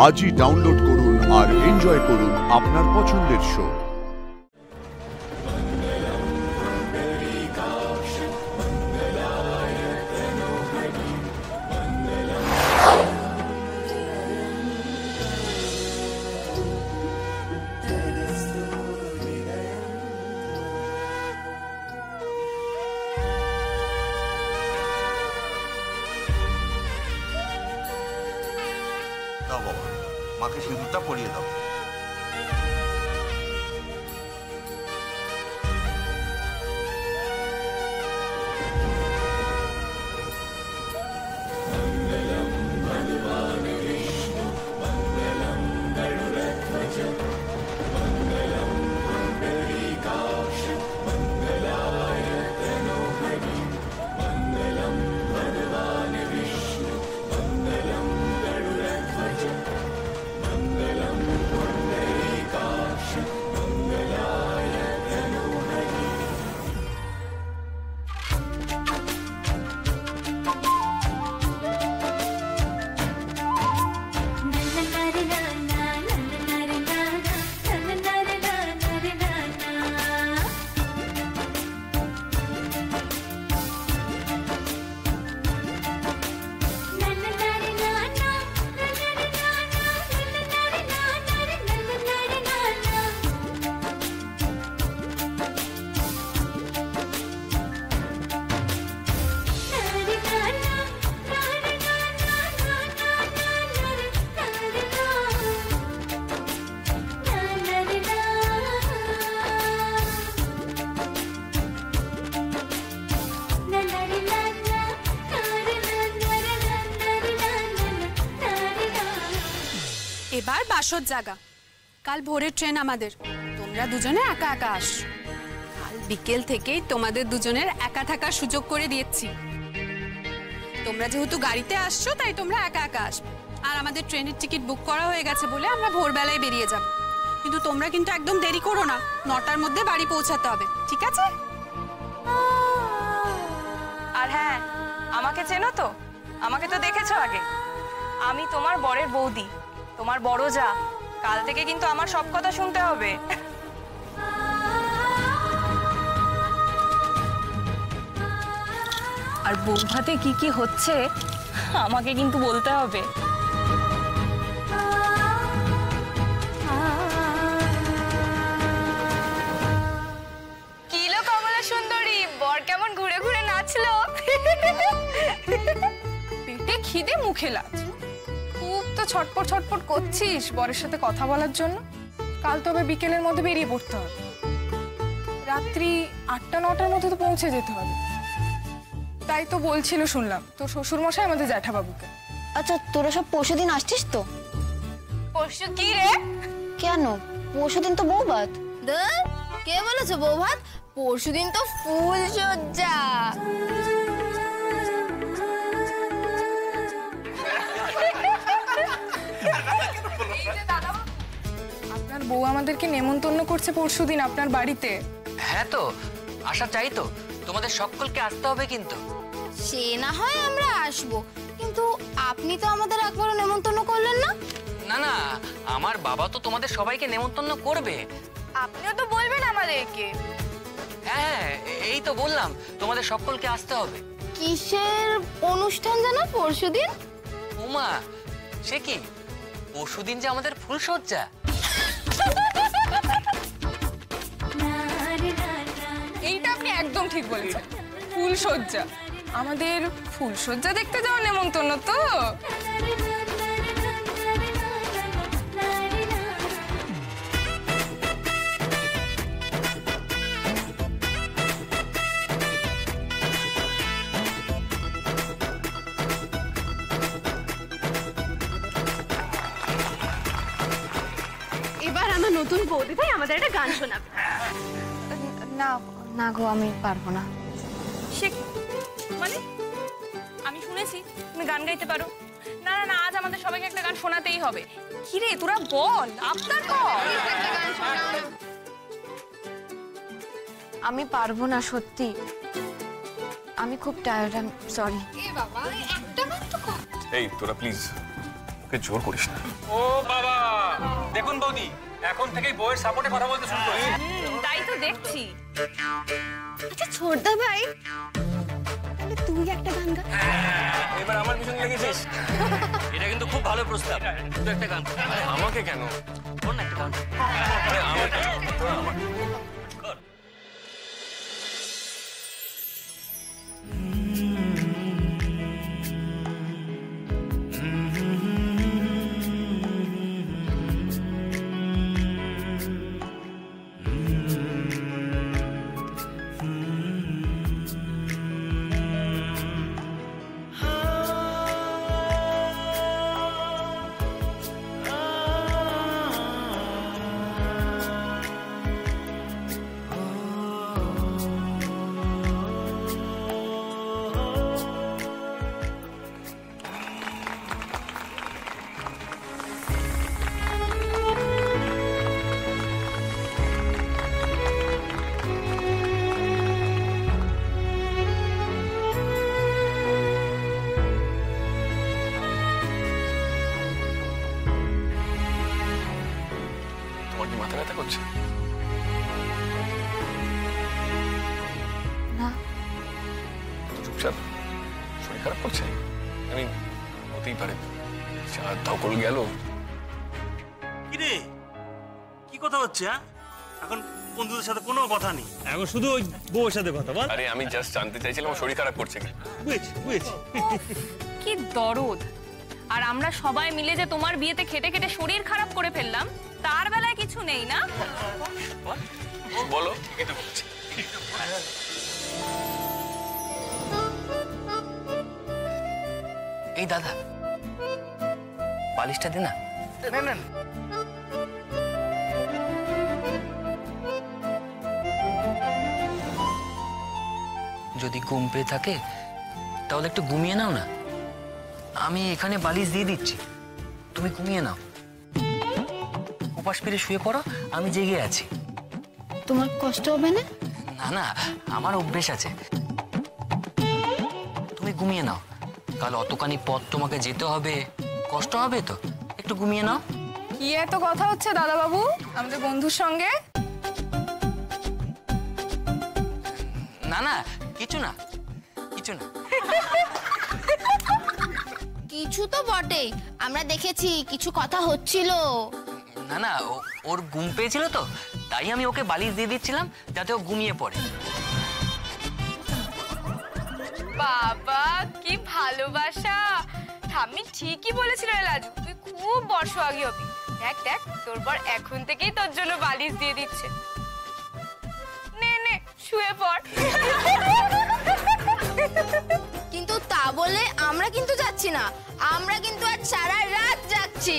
আজই ডাউনলোড করুন আর এনজয় করুন আপনার পছন্দের শো। দাও বাবা, মাকে সিঁদুরটা পরিয়ে দাও। এবার বাসর জাগা, কাল ভোরের ট্রেন আমাদের। তোমরা দুজনে একা একা আসছো। কাল বিকেল থেকেই তোমাদের দুজনের একা থাকার সুযোগ করে দিয়েছি। তোমরা যেহেতু গাড়িতে আসছো তাই তোমরা একা একা আসবে। আর আমাদের ট্রেনের টিকিট বুক করা হয়ে গেছে বলে আমরা ভোরবেলায় বেরিয়ে যাব। কিন্তু তোমরা কিন্তু একদম দেরি করো না, 9টার মধ্যে বাড়ি পৌঁছাতে হবে, ঠিক আছে? আর হ্যাঁ, আমাকে চেনো তো? আমাকে তো দেখেছো আগে। আমি তোমার বরের বৌদি, তোমার বড় যা। কাল থেকে কিন্তু আমার সব কথা শুনতে হবে। আর বৌভাতে কি কি হচ্ছে আমাকে কিন্তু বলতে হবে। কিলো কমলা সুন্দরী, বর কেমন ঘুরে ঘুরে নাচলো। পেটে খিদে মুখে লাজ। খুব তো ছটপট ছটপট করছিস বরের সাথে কথা বলার জন্য। কাল তবে বিকেলের মধ্যে বেরিয়ে পড়তে হবে। রাত্রি 8টা 9টার মধ্যে তো পৌঁছে যেতে হবে। তাই তো বলছিল, শুনলাম তোর শ্বশুর মশাই আমাদের জ্যাঠাবাবুকে। আচ্ছা, তোরা সব পরশুদিন আসছিস তো? পরশু কি রে? কেন, পরশুদিন তো বৌভাত। কে বলেছে বৌভাত? পরশুদিন তো ফুল সজ্জা। আপনার বউ আমাদেরকে নেমন্তন্ন করছে পরশুদিন আপনার বাড়িতে। হ্যাঁ তো, আসা চাই তো। তোমাদের সকলকে আসতে হবে কিন্তু। সে না হয় আমরা আসবো, কিন্তু আপনি তো আমাদের একবারও নেমন্তন্ন করলেন না। না না, আমার বাবা তো তোমাদের সবাইকে নেমন্তন্ন করবে। আপনিও তো বলবেন আমাদেরকে। হ্যাঁ, এই তো বললাম তোমাদের সকলকে আসতে হবে। কিসের অনুষ্ঠান জানো পরশুদিন? ওমা, সে কি? পরশুদিন যে আমাদের ফুলসজ্জা। এইটা আপনি একদম ঠিক বলেছেন, ফুলসজ্জা। আমাদের ফুলসজ্জা দেখতে যাওয়ার নেমন্তন্ন তো। এবার আমার নতুন বৌদি ভাই আমাদের একটা গান শোনাবে। না না গো, আমি পারবো না। সে মানে আমি শুনেছি তুমি গান গাইতে পারো। না না না, আজ আমাদের সবাইকে একটা গান শোনাতেই হবে। কি রে তোরা বল, আপনার কর। আমি পারবো না, সত্যি আমি খুব টায়ার্ড। I am sorry. এ বাবা, একটা গান তো কর। এই তোরা প্লিজ ওকে জোর করিস না। ও বাবা, দেখুন বৌদি, এখন থেকেই বউয়ের সাপোর্টে কথা বলতে শুরু করি। তাই তো দেখছি। আচ্ছা ছোটদা ভাই, তাহলে তুই একটা গান গা। এবার আমার পিছনে লেগেছিস। এটা কিন্তু খুব ভালো প্রস্তাব। তুই একটা গান কর। আমাকে কেন? কর না একটা গান। আরে আমাকে কর। তোমার কি মাথা ব্যথা করছে? না চুপচাপ, শরীর খারাপ করছে? আমি হতেই পারে, যা ধকল গেল। কিরে, কি কথা হচ্ছে? এখন বন্ধুদের সাথে কোনো কথা নেই, এখন শুধু ওই বউয়ের সাথে কথা বল। আরে আমি জাস্ট জানতে চাইছিলাম ওর শরীর খারাপ করছে কি। বুঝেছি। কি দরদ। আর আমরা সবাই মিলে যে তোমার বিয়েতে খেটে খেটে শরীর খারাপ করে ফেললাম, তার বেলায় কিছু নেই না? বলো, ঠিকই তো বলছি। এই দাদা, বালিশটা দে না। যদি ঘুম পেয়ে থাকে তাহলে একটু ঘুমিয়ে নাও না। আমি এখানে বালিশ দিয়ে দিচ্ছি, তুমি ঘুমিয়ে নাও। উপাস ফিরে শুয়ে পড়ো, আমি জেগে আছি। তোমার কষ্ট হবে না? না না, আমার অভ্যেস আছে। তুমি ঘুমিয়ে নাও, কাল অতখানি পথ তোমাকে যেতে হবে, কষ্ট হবে তো, একটু ঘুমিয়ে নাও। কি এত কথা হচ্ছে দাদা বাবু আমাদের বন্ধুর সঙ্গে? না না, কিছু না, কিছু না। কিছু তো বটেই, আমরা দেখেছি কিছু কথা হচ্ছিল। না না, ওর ঘুম পেয়েছিল তো, তাই আমি ওকে বালিশ দিয়ে দিচ্ছিলাম যাতে ও ঘুমিয়ে পড়ে। বাবা, কি ভালোবাসা। ঠাম্মি ঠিকই বলেছিল রে লাজু, তুই খুব বর্ষাগী হবি। দেখ দেখ, তোর বর এখন থেকেই তোর জন্য বালিশ দিয়ে দিচ্ছে। নে নে, শুয়ে পড়। কিন্তু তা বলে আমরা কিন্তু যাচ্ছি না, আমরা কিন্তু আজ সারা রাত যাচ্ছি।